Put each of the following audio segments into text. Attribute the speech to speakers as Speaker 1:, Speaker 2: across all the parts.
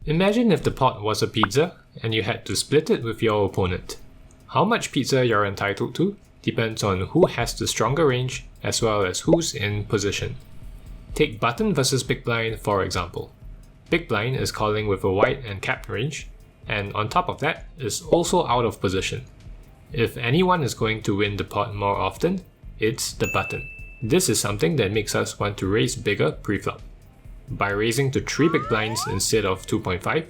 Speaker 1: Imagine if the pot was a pizza and you had to split it with your opponent. How much pizza you're entitled to depends on who has the stronger range as well as who's in position. Take button versus big blind for example. Big blind is calling with a wide and capped range, and on top of that is also out of position. If anyone is going to win the pot more often, it's the button. This is something that makes us want to raise bigger pre-flop. By raising to 3 big blinds instead of 2.5,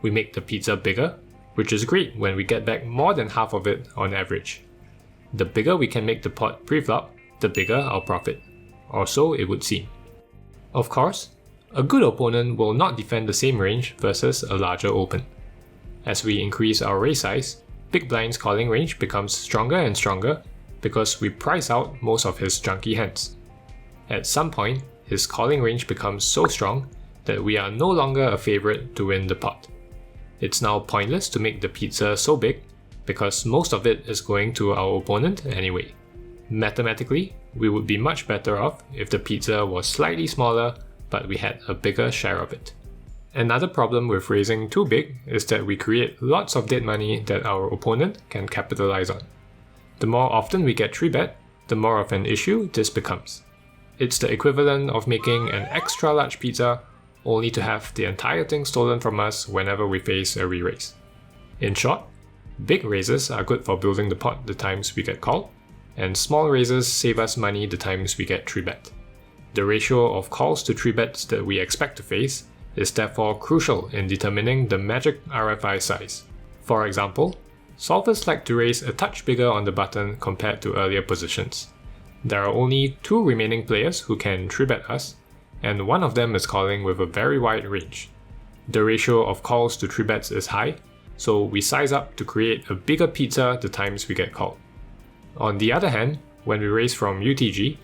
Speaker 1: we make the pizza bigger, which is great when we get back more than half of it on average. The bigger we can make the pot pre-flop, the bigger our profit, or so it would seem. Of course, a good opponent will not defend the same range versus a larger open. As we increase our raise size, big blind's calling range becomes stronger and stronger because we price out most of his junky hands. At some point, his calling range becomes so strong that we are no longer a favorite to win the pot. It's now pointless to make the pizza so big because most of it is going to our opponent anyway. Mathematically, we would be much better off if the pizza was slightly smaller but we had a bigger share of it. Another problem with raising too big is that we create lots of dead money that our opponent can capitalize on. The more often we get 3-bet, the more of an issue this becomes. It's the equivalent of making an extra large pizza only to have the entire thing stolen from us whenever we face a re-raise. In short, big raises are good for building the pot the times we get called, and small raises save us money the times we get 3-bet. The ratio of calls to 3-bets that we expect to face is therefore crucial in determining the magic RFI size. For example, solvers like to raise a touch bigger on the button compared to earlier positions. There are only 2 remaining players who can 3-bet us, and one of them is calling with a very wide range. The ratio of calls to 3-bets is high, so we size up to create a bigger pizza the times we get called. On the other hand, when we raise from UTG,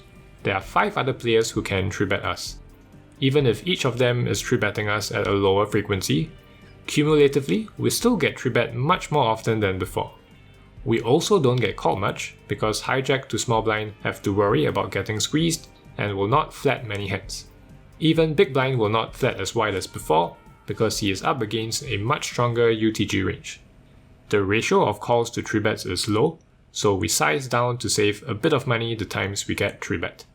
Speaker 1: there are 5 other players who can 3-bet us. Even if each of them is 3-betting us at a lower frequency, cumulatively we still get 3-bet much more often than before. We also don't get called much because hijack to small blind have to worry about getting squeezed and will not flat many hands. Even big blind will not flat as wide as before because he is up against a much stronger UTG range. The ratio of calls to 3-bets is low, so we size down to save a bit of money the times we get 3-bet.